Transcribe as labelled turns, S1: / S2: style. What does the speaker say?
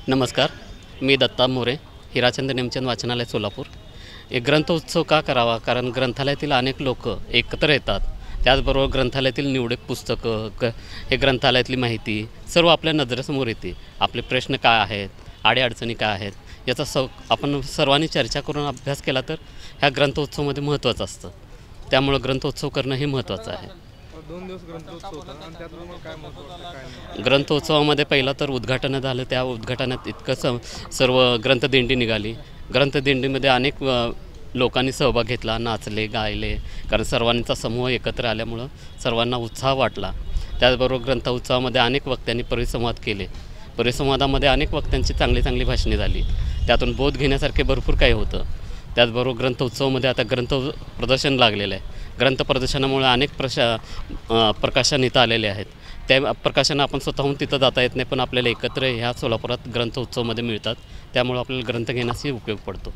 S1: नमस्कार, मी दत्ता मोरे, हिराचंद नेमचंद वाचनालय सोलापूर. एक ग्रंथोत्सव का करावा? कारण ग्रंथालयातील अनेक लोक एकत्र येतात. त्याचबरोबर ग्रंथालयातील निवडक पुस्तकं, हे ग्रंथालयातली माहिती सर्व आपल्या नजरेसमोर येते. आपले प्रश्न काय आहेत, अडीअडचणी काय आहेत, याचा आपण सर्वांनी चर्चा करून अभ्यास केला तर ह्या ग्रंथोत्सवामध्ये महत्त्वाचं असतं. त्यामुळं ग्रंथोत्सव करणं हे महत्त्वाचं आहे.
S2: 2 दिवस ग्रंथोत्सव होता आणि त्यात तुम्हाला काय महत्त्व वाटतं, काय नाही?
S1: ग्रंथोत्सवामध्ये पहिला तर उद्घाटन झालं. त्या उद्घाटनात इतकं सर्व ग्रंथदिंडी निघाली. ग्रंथदिंडीमध्ये अनेक लोकांनी सहभाग घेतला, नाचले, गायले. कारण सर्वांचा समूह एकत्र आल्यामुळं सर्वांना उत्साह वाटला. त्याचबरोबर ग्रंथोत्सवामध्ये अनेक वक्त्यांनी परिसंवाद केले. परिसंवादामध्ये अनेक वक्त्यांची चांगली चांगली भाषणे झाली. त्यातून बोध घेण्यासारखे भरपूर काही होतं. त्याचबरोबर ग्रंथोत्सवामध्ये आता ग्रंथ प्रदर्शन लागलेलं आहे. ग्रंथ प्रदर्शनामुळे अनेक प्रकाशन इथं आलेले आहेत. त्या प्रकाशनं आपण स्वतःहून तिथं जाता येत नाही, पण आपल्याला एकत्र ह्या सोलापुरात ग्रंथोत्सवामध्ये मिळतात. त्यामुळे आपल्याला ग्रंथ घेण्यासही उपयोग पडतो.